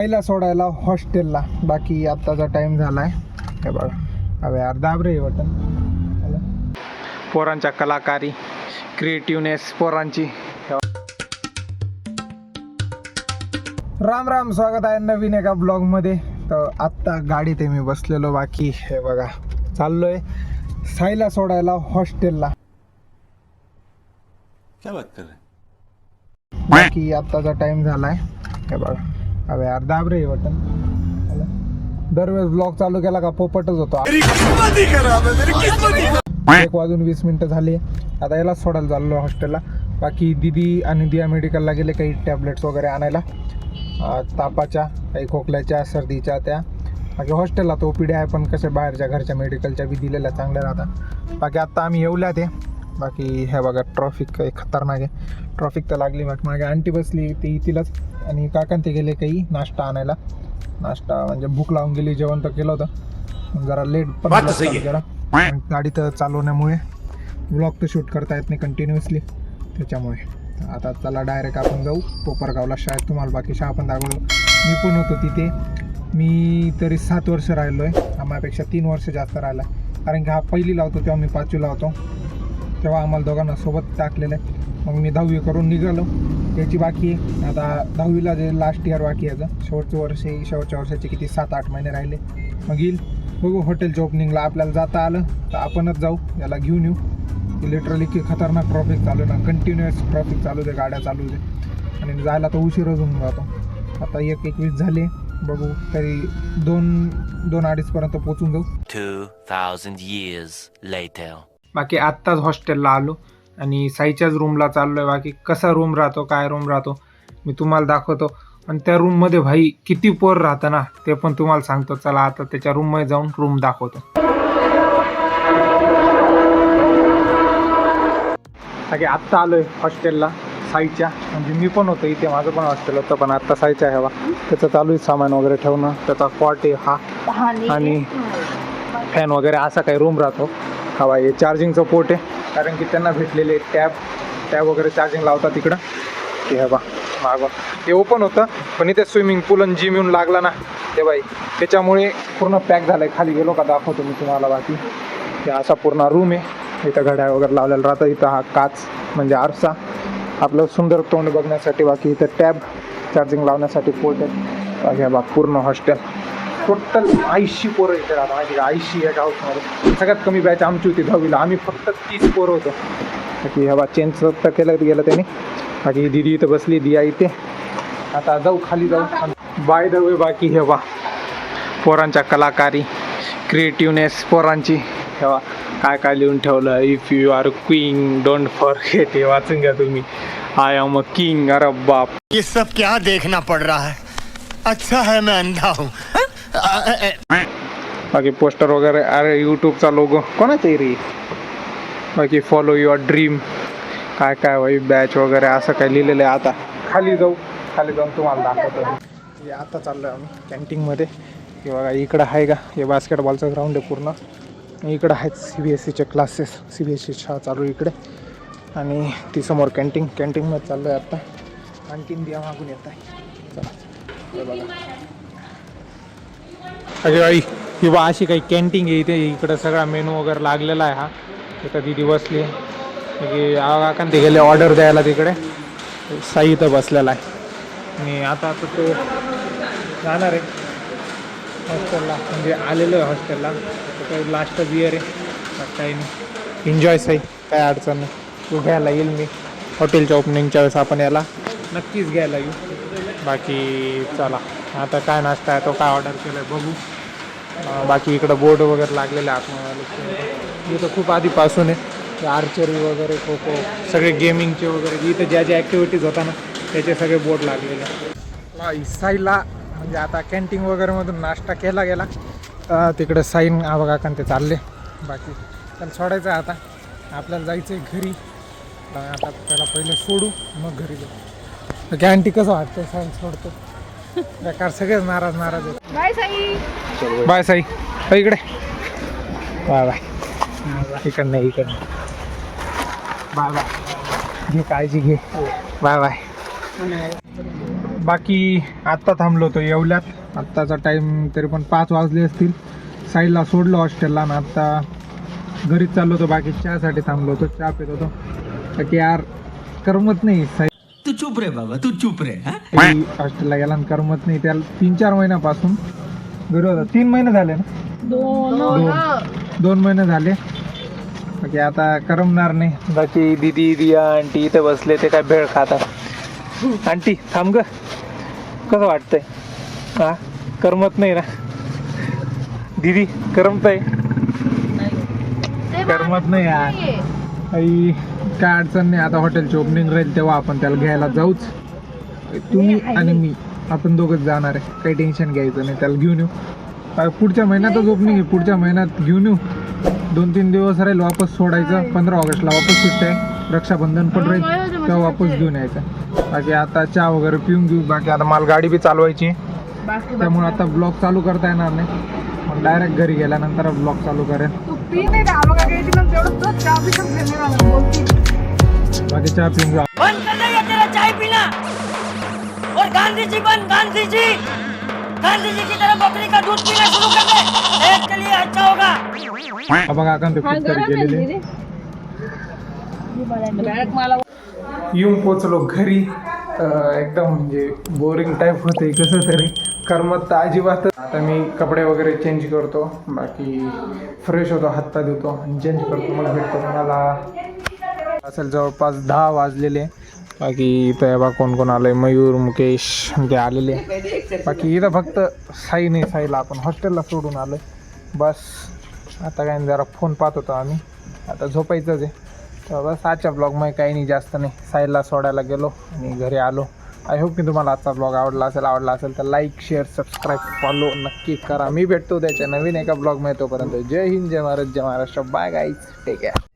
पहिला सोडायला हॉस्टेलला. बाकी आत्ताचा टाइम झालाय हे बघा. अरे यार दाब रे बटन. पोरांच्या कलाकारी, क्रिएटिव्हनेस पोरांची. राम राम, स्वागत आहे नवीन एका ब्लॉग मध्ये. तर आत्ता गाडीत आहे मी बसलेलो. बाकी हे बघा चाललोय साईला सोडायला हॉस्टेलला. क्या बात कर रहे? बाकी आत्ताचा टाइम झालाय हे बघा. अरे यार दाब रे बटन. दरवेळेस ब्लॉग चालू केला का पोपटच होतो. 1:20 झाली. आता याला सोडायला चाललो हॉस्टेलला. बाकी दिदी आणि दिया मेडिकलला गेले काही टॅबलेट्स वगैरे आणायला, तापाच्या, काही खोकल्याच्या, सर्दीच्या. त्या बाकी हॉस्टेलला तो ओपीडी आहे, पण कसे बाहेरच्या घरच्या मेडिकलच्या बी दिलेल्या चांगल्या राहतात. बाकी आत्ता आम्ही येऊल्यात आहे. बाकी हे बघा ट्रॉफिक काही खतरनाक आहे. ट्रॉफिक तर लागली. मग मागे आंटी बसली ती तिलाच, आणि काकांत ते गेले काही नाश्ता आणायला. नाश्ता म्हणजे भूक लावून गेली. जेवण तर केलं होतं, जरा लेट पण गाडी तर चालवण्यामुळे ब्लॉग तर शूट करता येत नाही कंटिन्युअसली, त्याच्यामुळे. आता चला डायरेक्ट आपण जाऊ कोपरगावला. शाळेत तुम्हाला बाकी शाळा पण दाखवलं. मी पण होतो तिथे. मी तरी 7 वर्ष राहिलो आहे. आम्हापेक्षा 3 वर्ष जास्त राहिला, कारण की हा पहिलीला होतो तेव्हा मी 5वीला होतो. तेव्हा आम्हाला दोघांना सोबत टाकलेलं आहे. मग मी 10वी करून निघालो. याची बाकी आहे आता 10वीला जे लास्ट इयर बाकी याचं शेवटचं वर्ष. शेवटच्या वर्षाचे किती 7-8 महिने राहिले. मग येईल बघू हॉटेलच्या ओपनिंगला. आपल्याला जाता आलं तर आपणच जाऊ, याला घेऊन येऊ. लिटरली की खतरनाक ट्रॉफिक चालू आहे ना, कंटिन्युअस ट्रॉफिक चालू आहे, गाड्या चालू आहे. आणि जायला तर उशीरच होऊन जातो. आता 1:21 झाले. बघू तरी 2-2:30 पर्यंत पोचून जाऊ. 2000 years later. बाकी आत्ताच हॉस्टेलला आलो आणि साईच्याच रूमला चाललो आहे. बाकी कसा रूम राहतो, काय रूम राहतो मी तुम्हाला दाखवतो. आणि त्या रूममध्ये भाई किती पोर राहतं ना, ते पण तुम्हाला सांगतो. चला आता त्याच्या रूममध्ये जाऊन रूम दाखवतो. बाकी आत्ता आलो आहे हॉस्टेलला साईच्या. म्हणजे मी पण होतो इथे, माझं पण हॉस्टेल होतं, पण आत्ता साईच्या आहे. हवा त्याचं चालू आहे सामान वगैरे ठेवणं. त्याचा कॉट आहे हा, आणि फॅन वगैरे असा काही रूम राहतो. हवा हे चार्जिंगचं पोर्ट आहे, कारण की त्यांना भेटलेले टॅब वगैरे चार्जिंग लावतात तिकडं. ते हवा मागं ते ओपन होतं, पण इथे स्विमिंग पूल आणि जिम येऊन लागला ना ते बाई, त्याच्यामुळे पूर्ण पॅक झालं आहे. खाली गेलो का दाखवतो मी तुम्हाला. बाकी हे असा पूर्ण रूम आहे. इथं घड्याळ वगैरे लावलेलं राहतं. इथं हा काच म्हणजे आरसा, आपलं सुंदर तोंड बघण्यासाठी. बाकी इथं टॅब चार्जिंग लावण्यासाठी पोर्ट आहे. बाकी बा पूर्ण हॉस्टेल टोटल 80 पोरं इथे राहतात. माहिती का 80 एका हाऊसमध्ये. सगळ्यात कमी बॅच आमची होती 10वीला. आम्ही फक्त 30 पोरं होतो. बाकी हवा चेंज तर केलं त्यांनी. बाकी दिदी इथं बसली, दिया इथे. आता जाऊ खाली जाऊ. बाय द वे बाकी हे बा पोरांच्या कलाकारी, क्रिएटिव्हनेस पोरांची. हेवा काय काय लिहून ठेवलं. If you are queen don't forget. हे वाचून घ्या तुम्ही. I am a king. अरे बाप, ये सब क्या देखना पड़ रहा है? अच्छा है मैं अंधा हूँ. बाकी पोस्टर वगैरे. अरे यूट्यूबचा लोगो कोणाचा रे. बाकी फॉलो युअर ड्रीम, काय काय भाई बॅच वगैरे असं काय लिहिलेलं आहे. आता खाली जाऊन तुम्हाला दाखवतो. हे आता चाललो आहे आम्ही कॅन्टीनमध्ये. हे बघा इकडं आहे का, हे बास्केटबॉलचं ग्राउंड आहे पूर्ण. इकडं आहेत CBSEचे क्लासेस. CBSE शाळा चालू आहे इकडे. आणि ती समोर कॅन्टीनमध्ये चाललो आहे आता. आणखीन दिया मागून येत आहे. चला हे बघा. अरे आई ही बा अशी काही कॅन्टीन आहे इथे. इकडं सगळा मेनू वगैरे लागलेला आहे. हा इथं दिदी बसली. काका ते गेले ऑर्डर द्यायला तिकडे. साई इथं बसलेला आहे. आणि आता तो जाणार आहे हॉस्टेलला, म्हणजे आलेलो आहे हॉस्टेलला. काही लास्टच इयर आहे. काही नाही, एन्जॉय साई, काय अडचण नाही. तू घ्यायला येईल मी हॉटेलच्या ओपनिंगच्या वेळेस. आपण याला नक्कीच घ्यायला येऊ. बाकी चला आता काय नाश्ता आहे तो काय ऑर्डर केलं आहे बघू. बाकी इकडं बोर्ड वगैरे लागलेले आहेत. इथं खूप आधीपासून आहे. आर्चरी वगैरे, खो खो, सगळे गेमिंगचे वगैरे. इथं ज्या ज्या ॲक्टिव्हिटीज होता ना त्याचे सगळे बोर्ड लागलेले. साईला म्हणजे आता कॅन्टीन वगैरेमधून नाश्ता केला गेला. तिकडे साईन बघा का ते चालले. बाकी त्याला सोडायचं आहे. आता आपल्याला जायचं आहे घरी. आता त्याला पहिले सोडू मग घरी जाऊ. कॅन्टीन कसं वाटतं साई सोडतो बेकार. सगळेच नाराज आहेत. बाय साई. बाय साई. इकडे बाय बाय. इकडं नाही, इकडं बाय बाय. घे काळजी घे. Bye bye. बाकी आत्ता थांबलो होतो येवल्यात. आत्ताचा टाईम तरी पण 5 वाजले असतील. साईडला सोडलं हॉस्टेलला आणि आत्ता घरीच चाललो होतो. बाकी चहासाठी थांबलो होतो, चहा पित होतो. बाकी यार करमत नाही तू चुप रे बाबा, तू चुप रे. हॉस्टेलला गेला आणि करमत नाही. त्याला 3-4 महिन्यापासून घरी होता. 3 महिने झाले ना, 2 महिने झाले. बाकी आता करमणार नाही. बाकी दीदी दिया आंटी इथे बसले, ते काय भेळ खातात. आंटी थांब ग, कसं वाटतंय? हा करमत नाही ना दीदी? करमतंय? करमत नाही यार. आई काय अडचण नाही. आता हॉटेलची ओपनिंग राहील तेव्हा आपण त्याला घ्यायला जाऊच. तुम्ही आणि मी आपण दोघंच जाणार आहे. काही टेन्शन घ्यायचं नाही, त्याला घेऊन येऊ. पुढच्या महिन्यातच ओपनिंग आहे, पुढच्या महिन्यात घेऊन येऊ. 2-3 दिवस राहील, वापस सोडायचं. 15 ऑगस्टला वापस सुट्टी आहे, रक्षाबंधन पण राहील तेव्हा वापस घेऊन यायचं. बाकी आता चहा वगैरे पिऊन घेऊ. बाकी आता मला गाडी बी चालवायची, त्यामुळे आता ब्लॉग चालू करता येणार नाही. मग डायरेक्ट घरी गेल्यानंतर ब्लॉग चालू करेन. बाकी चहा पिऊन घेऊ. बंद कर देगा तेरा चाय पीना और गांधी जी बन गांधी जी की तरह बकरी का दूध पीना शुरू कर दे, सेहत के लिए अच्छा होगा. बघा काका ते खूप तरी गेलेले. येऊन पोचलो घरी. एकदम म्हणजे बोरिंग टाईप होते, कसं तरी करमत तर अजिबात. आता मी कपडे वगैरे चेंज करतो, बाकी फ्रेश होतो, हातपाय धुतो आणि चेंज करतो. मग भेटतो मला असेल जवळपास 10 वाजलेले. बाकी इथं बा कोण कोण आलंय, मयूर मुकेश ते आलेले. बाकी इथं फक्त साई नाही, साईला आपण हॉस्टेलला सोडून आलो बस. आता काय जरा फोन पाहत होतो आम्ही, आता झोपायचंच आहे. तर बस आजच्या ब्लॉगमध्ये काही नाही, जास्त नाही. साईला सोडायला गेलो आणि घरी आलो. आय होप की तुम्हाला आजचा ब्लॉग आवडला असेल तर लाईक शेअर सबस्क्राईब फॉलो नक्की करा. मी भेटतो त्याच्या नवीन एका ब्लॉगमध्ये. तोपर्यंत जय हिंद, जय महाराज, जय Maharashtra. Bye guys, take care.